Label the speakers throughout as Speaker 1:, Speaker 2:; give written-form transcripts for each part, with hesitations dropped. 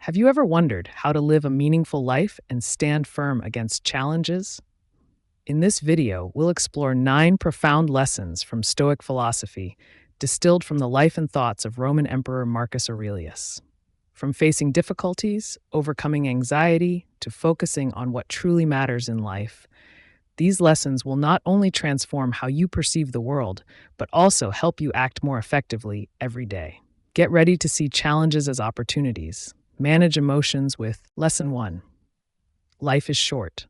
Speaker 1: Have you ever wondered how to live a meaningful life and stand firm against challenges? In this video, we'll explore 9 profound lessons from Stoic philosophy, distilled from the life and thoughts of Roman Emperor Marcus Aurelius. From facing difficulties, overcoming anxiety, to focusing on what truly matters in life, these lessons will not only transform how you perceive the world, but also help you act more effectively every day. Get ready to see challenges as opportunities. Manage emotions with Lesson 1. Life is short.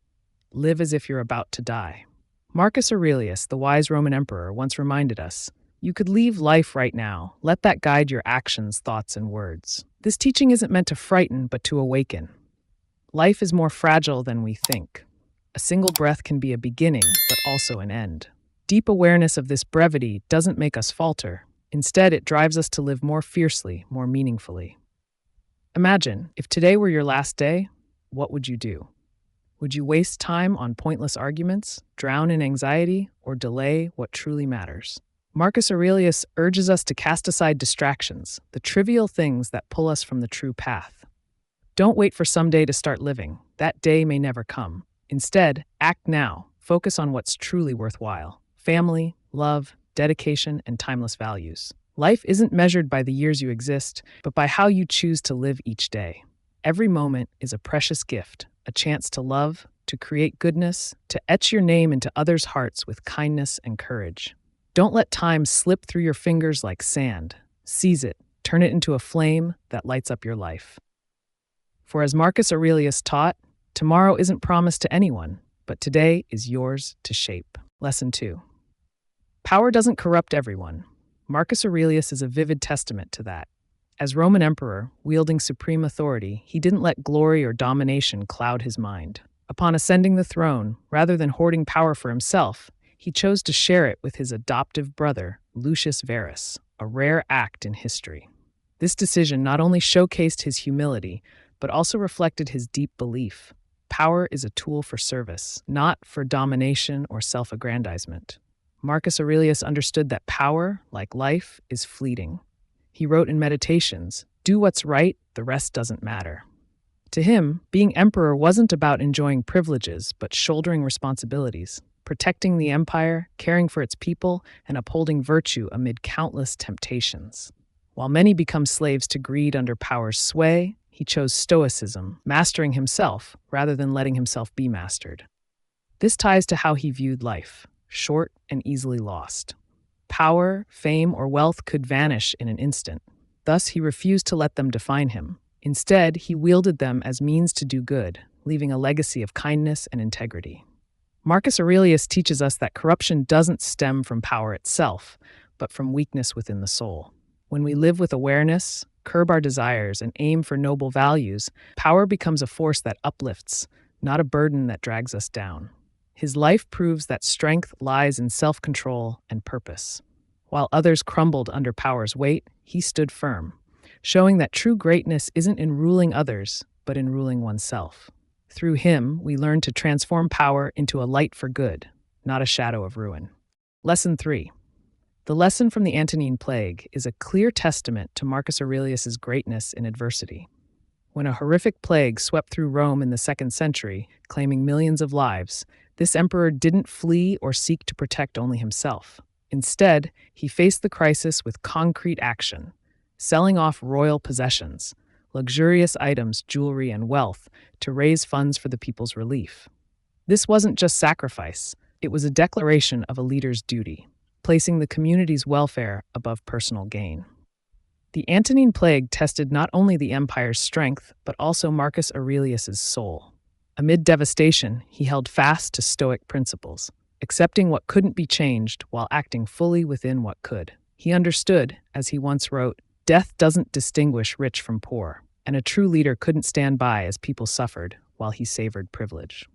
Speaker 1: Live as if you're about to die. Marcus Aurelius, the wise Roman emperor, once reminded us, you could leave life right now. Let that guide your actions, thoughts, and words. This teaching isn't meant to frighten, but to awaken. Life is more fragile than we think. A single breath can be a beginning, but also an end. Deep awareness of this brevity doesn't make us falter. Instead, it drives us to live more fiercely, more meaningfully. Imagine, if today were your last day, what would you do? Would you waste time on pointless arguments, drown in anxiety, or delay what truly matters? Marcus Aurelius urges us to cast aside distractions, the trivial things that pull us from the true path. Don't wait for someday to start living. That day may never come. Instead, act now. Focus on what's truly worthwhile. Family, love, dedication, and timeless values. Life isn't measured by the years you exist, but by how you choose to live each day. Every moment is a precious gift, a chance to love, to create goodness, to etch your name into others' hearts with kindness and courage. Don't let time slip through your fingers like sand. Seize it, turn it into a flame that lights up your life. For as Marcus Aurelius taught, tomorrow isn't promised to anyone, but today is yours to shape. Lesson 2. Power doesn't corrupt everyone. Marcus Aurelius is a vivid testament to that. As Roman emperor, wielding supreme authority, he didn't let glory or domination cloud his mind. Upon ascending the throne, rather than hoarding power for himself, he chose to share it with his adoptive brother, Lucius Verus, a rare act in history. This decision not only showcased his humility, but also reflected his deep belief. Power is a tool for service, not for domination or self-aggrandizement. Marcus Aurelius understood that power, like life, is fleeting. He wrote in Meditations, "Do what's right, the rest doesn't matter." To him, being emperor wasn't about enjoying privileges, but shouldering responsibilities, protecting the empire, caring for its people, and upholding virtue amid countless temptations. While many become slaves to greed under power's sway, he chose stoicism, mastering himself rather than letting himself be mastered. This ties to how he viewed life, short and easily lost. Power, fame, or wealth could vanish in an instant. Thus, he refused to let them define him. Instead, he wielded them as means to do good, leaving a legacy of kindness and integrity. Marcus Aurelius teaches us that corruption doesn't stem from power itself, but from weakness within the soul. When we live with awareness, curb our desires, and aim for noble values, power becomes a force that uplifts, not a burden that drags us down. His life proves that strength lies in self-control and purpose. While others crumbled under power's weight, he stood firm, showing that true greatness isn't in ruling others, but in ruling oneself. Through him, we learn to transform power into a light for good, not a shadow of ruin. Lesson 3. The lesson from the Antonine Plague is a clear testament to Marcus Aurelius's greatness in adversity. When a horrific plague swept through Rome in the 2nd century, claiming millions of lives, this emperor didn't flee or seek to protect only himself. Instead, he faced the crisis with concrete action, selling off royal possessions, luxurious items, jewelry, and wealth to raise funds for the people's relief. This wasn't just sacrifice, it was a declaration of a leader's duty, placing the community's welfare above personal gain. The Antonine Plague tested not only the empire's strength, but also Marcus Aurelius's soul. Amid devastation, he held fast to Stoic principles, accepting what couldn't be changed while acting fully within what could. He understood, as he once wrote, "Death doesn't distinguish rich from poor," and a true leader couldn't stand by as people suffered while he savored privilege.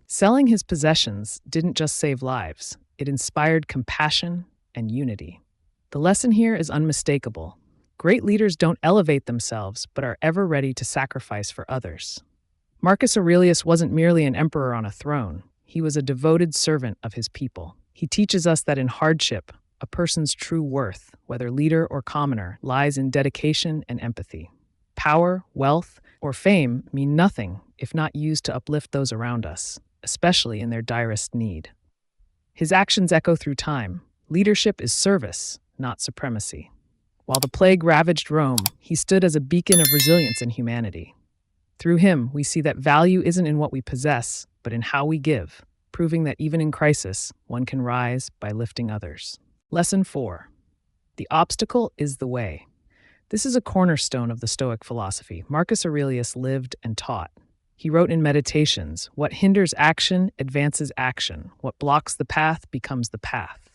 Speaker 1: Selling his possessions didn't just save lives, it inspired compassion and unity. The lesson here is unmistakable. Great leaders don't elevate themselves, but are ever ready to sacrifice for others. Marcus Aurelius wasn't merely an emperor on a throne. He was a devoted servant of his people. He teaches us that in hardship, a person's true worth, whether leader or commoner, lies in dedication and empathy. Power, wealth, or fame mean nothing if not used to uplift those around us, especially in their direst need. His actions echo through time. Leadership is service, not supremacy. While the plague ravaged Rome, he stood as a beacon of resilience and humanity. Through him, we see that value isn't in what we possess, but in how we give, proving that even in crisis, one can rise by lifting others. Lesson 4. The obstacle is the way. This is a cornerstone of the Stoic philosophy Marcus Aurelius lived and taught. He wrote in Meditations, "What hinders action advances action. What blocks the path becomes the path."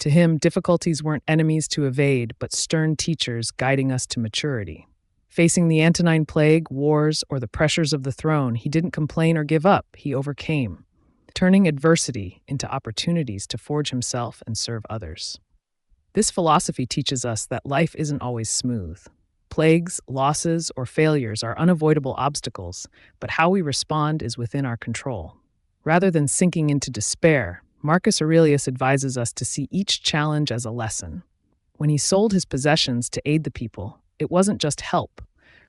Speaker 1: To him, difficulties weren't enemies to evade, but stern teachers guiding us to maturity. Facing the Antonine Plague, wars, or the pressures of the throne, he didn't complain or give up, he overcame, turning adversity into opportunities to forge himself and serve others. This philosophy teaches us that life isn't always smooth. Plagues, losses, or failures are unavoidable obstacles, but how we respond is within our control. Rather than sinking into despair, Marcus Aurelius advises us to see each challenge as a lesson. When he sold his possessions to aid the people, it wasn't just help.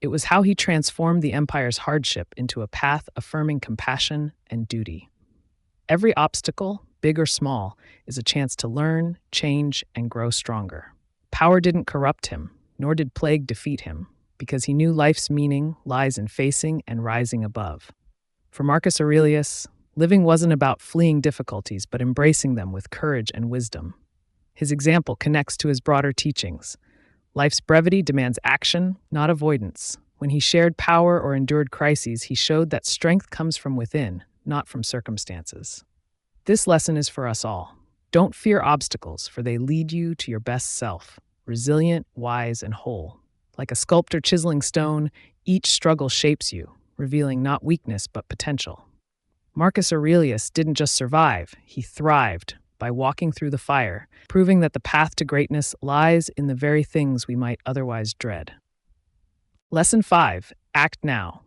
Speaker 1: It was how he transformed the empire's hardship into a path affirming compassion and duty. Every obstacle, big or small, is a chance to learn, change, and grow stronger. Power didn't corrupt him, nor did plague defeat him, because he knew life's meaning lies in facing and rising above. For Marcus Aurelius, living wasn't about fleeing difficulties, but embracing them with courage and wisdom. His example connects to his broader teachings. Life's brevity demands action, not avoidance. When he shared power or endured crises, he showed that strength comes from within, not from circumstances. This lesson is for us all. Don't fear obstacles, for they lead you to your best self, resilient, wise, and whole. Like a sculptor chiseling stone, each struggle shapes you, revealing not weakness but potential. Marcus Aurelius didn't just survive, he thrived by walking through the fire, proving that the path to greatness lies in the very things we might otherwise dread. Lesson 5. Act now.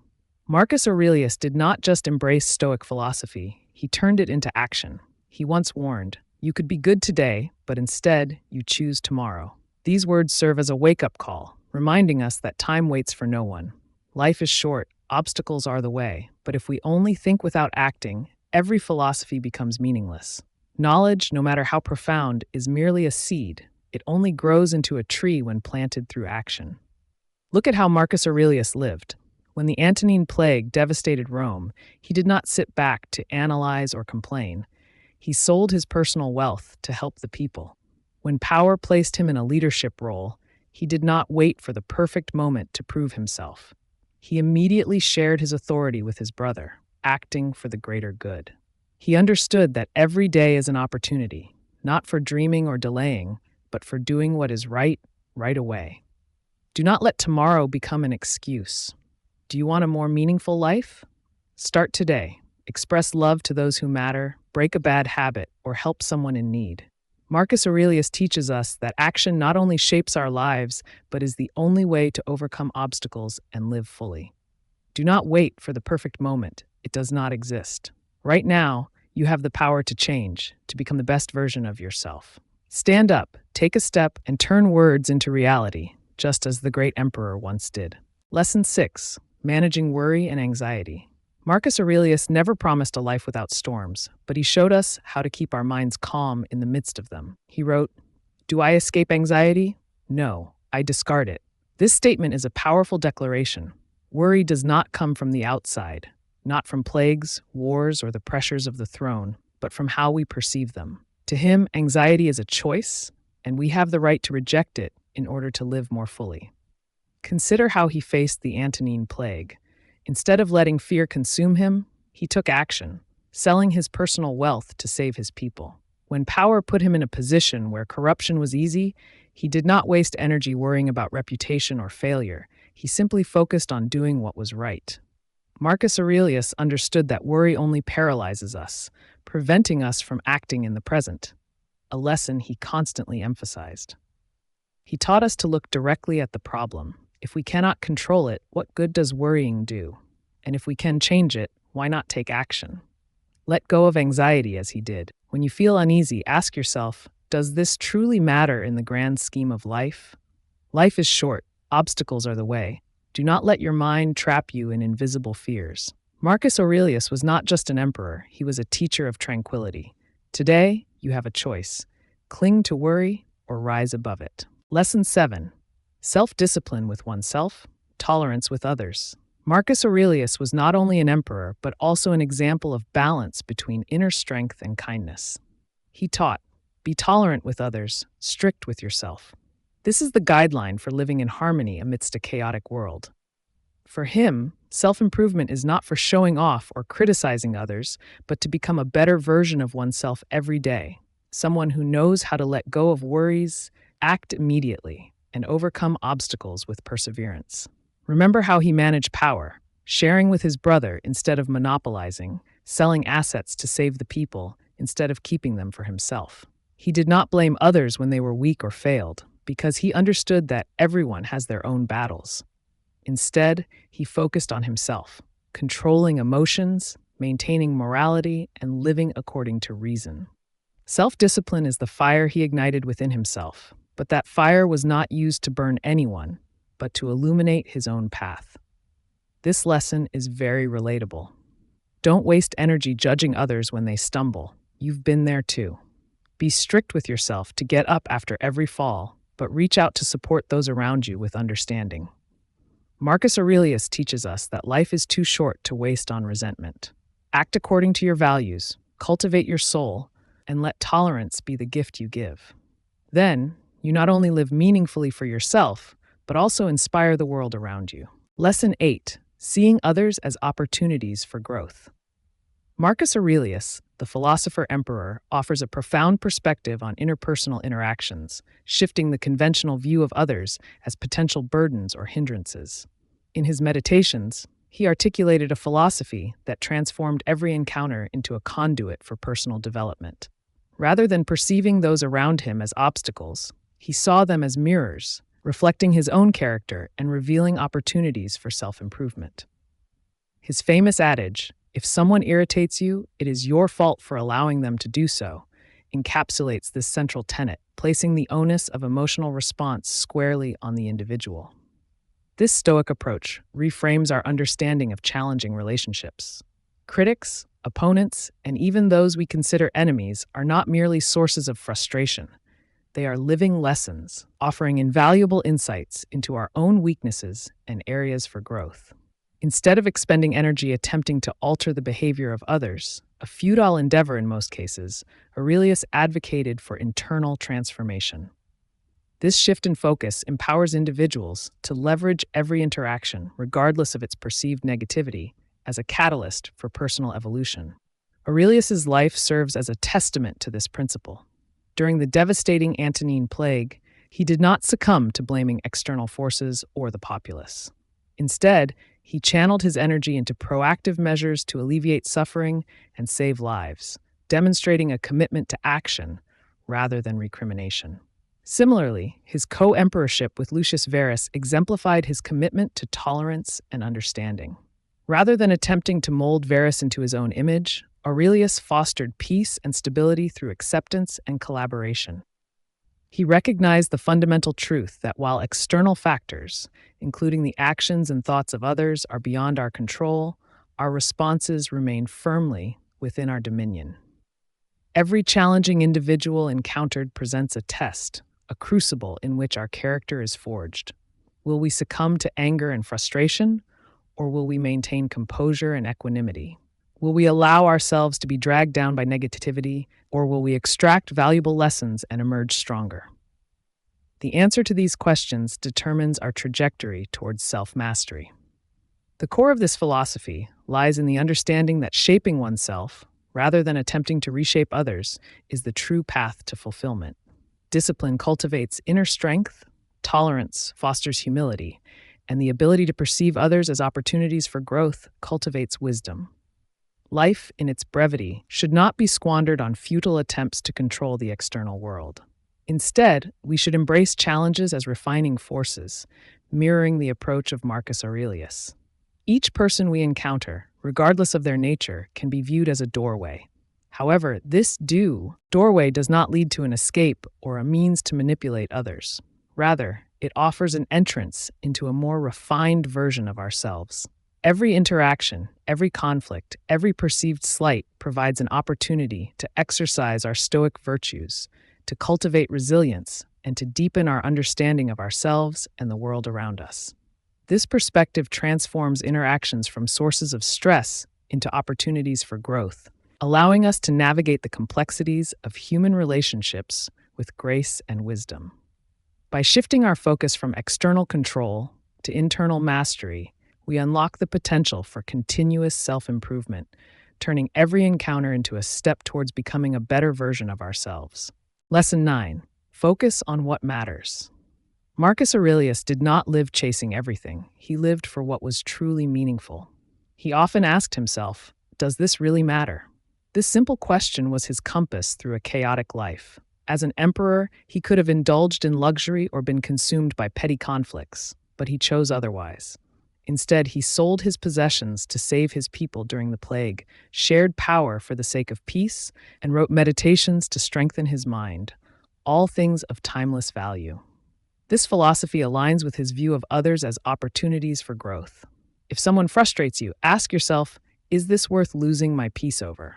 Speaker 1: Marcus Aurelius did not just embrace Stoic philosophy, he turned it into action. He once warned, "You could be good today, but instead you choose tomorrow." These words serve as a wake-up call, reminding us that time waits for no one. Life is short, obstacles are the way, but if we only think without acting, every philosophy becomes meaningless. Knowledge, no matter how profound, is merely a seed. It only grows into a tree when planted through action. Look at how Marcus Aurelius lived. When the Antonine Plague devastated Rome, he did not sit back to analyze or complain. He sold his personal wealth to help the people. When power placed him in a leadership role, he did not wait for the perfect moment to prove himself. He immediately shared his authority with his brother, acting for the greater good. He understood that every day is an opportunity, not for dreaming or delaying, but for doing what is right, right away. Do not let tomorrow become an excuse. Do you want a more meaningful life? Start today. Express love to those who matter, break a bad habit, or help someone in need. Marcus Aurelius teaches us that action not only shapes our lives, but is the only way to overcome obstacles and live fully. Do not wait for the perfect moment. It does not exist. Right now, you have the power to change, to become the best version of yourself. Stand up, take a step, and turn words into reality, just as the great emperor once did. Lesson 6. Managing worry and anxiety. Marcus Aurelius never promised a life without storms, but he showed us how to keep our minds calm in the midst of them. He wrote, "Do I escape anxiety? No, I discard it." This statement is a powerful declaration. Worry does not come from the outside, not from plagues, wars, or the pressures of the throne, but from how we perceive them. To him, anxiety is a choice, and we have the right to reject it in order to live more fully. Consider how he faced the Antonine Plague. Instead of letting fear consume him, he took action, selling his personal wealth to save his people. When power put him in a position where corruption was easy, he did not waste energy worrying about reputation or failure. He simply focused on doing what was right. Marcus Aurelius understood that worry only paralyzes us, preventing us from acting in the present, a lesson he constantly emphasized. He taught us to look directly at the problem. If we cannot control it, what good does worrying do? And if we can change it, why not take action? Let go of anxiety as he did. When you feel uneasy, ask yourself, does this truly matter in the grand scheme of life? Life is short, obstacles are the way. Do not let your mind trap you in invisible fears. Marcus Aurelius was not just an emperor, he was a teacher of tranquility. Today, you have a choice: cling to worry or rise above it. Lesson 7: self-discipline with oneself, tolerance with others. Marcus Aurelius was not only an emperor, but also an example of balance between inner strength and kindness. He taught, be tolerant with others, strict with yourself. This is the guideline for living in harmony amidst a chaotic world. For him, self-improvement is not for showing off or criticizing others, but to become a better version of oneself every day, someone who knows how to let go of worries, act immediately, and overcome obstacles with perseverance. Remember how he managed power, sharing with his brother instead of monopolizing, selling assets to save the people instead of keeping them for himself. He did not blame others when they were weak or failed, because he understood that everyone has their own battles. Instead, he focused on himself, controlling emotions, maintaining morality, and living according to reason. Self-discipline is the fire he ignited within himself, but that fire was not used to burn anyone, but to illuminate his own path. This lesson is very relatable. Don't waste energy judging others when they stumble. You've been there too. Be strict with yourself to get up after every fall, but reach out to support those around you with understanding. Marcus Aurelius teaches us that life is too short to waste on resentment. Act according to your values, cultivate your soul, and let tolerance be the gift you give. Then, you not only live meaningfully for yourself, but also inspire the world around you. Lesson 8: seeing others as opportunities for growth. Marcus Aurelius, the philosopher-emperor, offers a profound perspective on interpersonal interactions, shifting the conventional view of others as potential burdens or hindrances. In his meditations, he articulated a philosophy that transformed every encounter into a conduit for personal development. Rather than perceiving those around him as obstacles, he saw them as mirrors, reflecting his own character and revealing opportunities for self-improvement. His famous adage, "If someone irritates you, it is your fault for allowing them to do so," encapsulates this central tenet, placing the onus of emotional response squarely on the individual. This Stoic approach reframes our understanding of challenging relationships. Critics, opponents, and even those we consider enemies are not merely sources of frustration. They are living lessons, offering invaluable insights into our own weaknesses and areas for growth. Instead of expending energy attempting to alter the behavior of others, a futile endeavor in most cases, Aurelius advocated for internal transformation. This shift in focus empowers individuals to leverage every interaction, regardless of its perceived negativity, as a catalyst for personal evolution. Aurelius's life serves as a testament to this principle. During the devastating Antonine Plague, he did not succumb to blaming external forces or the populace. Instead, he channeled his energy into proactive measures to alleviate suffering and save lives, demonstrating a commitment to action rather than recrimination. Similarly, his co-emperorship with Lucius Verus exemplified his commitment to tolerance and understanding. Rather than attempting to mold Verus into his own image, Aurelius fostered peace and stability through acceptance and collaboration. He recognized the fundamental truth that while external factors, including the actions and thoughts of others, are beyond our control, our responses remain firmly within our dominion. Every challenging individual encountered presents a test, a crucible in which our character is forged. Will we succumb to anger and frustration, or will we maintain composure and equanimity? Will we allow ourselves to be dragged down by negativity, or will we extract valuable lessons and emerge stronger? The answer to these questions determines our trajectory towards self-mastery. The core of this philosophy lies in the understanding that shaping oneself, rather than attempting to reshape others, is the true path to fulfillment. Discipline cultivates inner strength, tolerance fosters humility, and the ability to perceive others as opportunities for growth cultivates wisdom. Life, in its brevity, should not be squandered on futile attempts to control the external world. Instead, we should embrace challenges as refining forces, mirroring the approach of Marcus Aurelius. Each person we encounter, regardless of their nature, can be viewed as a doorway. However, this doorway does not lead to an escape or a means to manipulate others. Rather, It offers an entrance into a more refined version of ourselves. Every interaction, every conflict, every perceived slight provides an opportunity to exercise our Stoic virtues, to cultivate resilience, and to deepen our understanding of ourselves and the world around us. This perspective transforms interactions from sources of stress into opportunities for growth, allowing us to navigate the complexities of human relationships with grace and wisdom. By shifting our focus from external control to internal mastery, we unlock the potential for continuous self-improvement, turning every encounter into a step towards becoming a better version of ourselves. Lesson 9. Focus on what matters. Marcus Aurelius did not live chasing everything. He lived for what was truly meaningful. He often asked himself, "Does this really matter?" This simple question was his compass through a chaotic life. As an emperor, he could have indulged in luxury or been consumed by petty conflicts, but he chose otherwise. Instead, he sold his possessions to save his people during the plague, shared power for the sake of peace, and wrote meditations to strengthen his mind, all things of timeless value. This philosophy aligns with his view of others as opportunities for growth. If someone frustrates you, ask yourself, is this worth losing my peace over?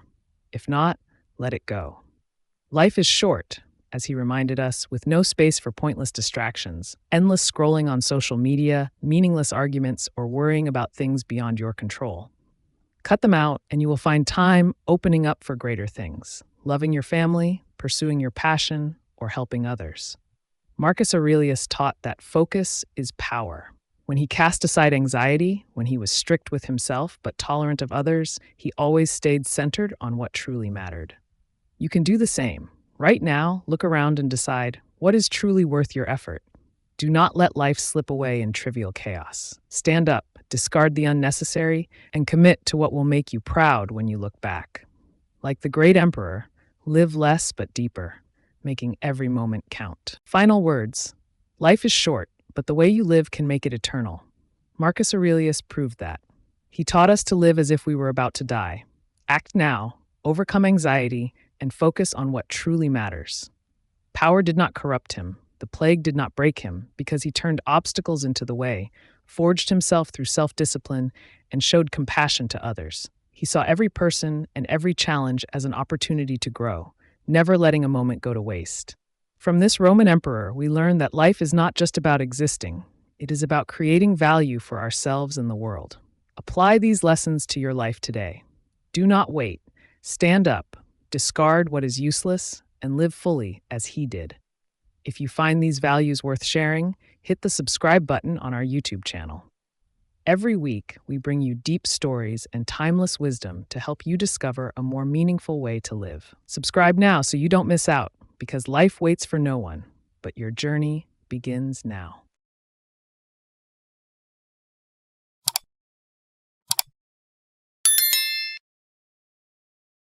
Speaker 1: If not, let it go. Life is short, as he reminded us, with no space for pointless distractions, endless scrolling on social media, meaningless arguments, or worrying about things beyond your control. Cut them out, and you will find time opening up for greater things, loving your family, pursuing your passion, or helping others. Marcus Aurelius taught that focus is power. When he cast aside anxiety, when he was strict with himself but tolerant of others, he always stayed centered on what truly mattered. You can do the same. Right now, look around and decide what is truly worth your effort. Do not let life slip away in trivial chaos. Stand up, discard the unnecessary, and commit to what will make you proud when you look back. Like the great emperor, live less but deeper, making every moment count. Final words. Life is short, but the way you live can make it eternal. Marcus Aurelius proved that. He taught us to live as if we were about to die. Act now, overcome anxiety, and focus on what truly matters. Power did not corrupt him. The plague did not break him because he turned obstacles into the way, forged himself through self-discipline, and showed compassion to others. He saw every person and every challenge as an opportunity to grow, never letting a moment go to waste. From this Roman emperor, we learn that life is not just about existing. It is about creating value for ourselves and the world. Apply these lessons to your life today. Do not wait. Stand up, discard what is useless, and live fully as he did. If you find these values worth sharing, hit the subscribe button on our YouTube channel. Every week, we bring you deep stories and timeless wisdom to help you discover a more meaningful way to live. Subscribe now so you don't miss out, because life waits for no one, but your journey begins now.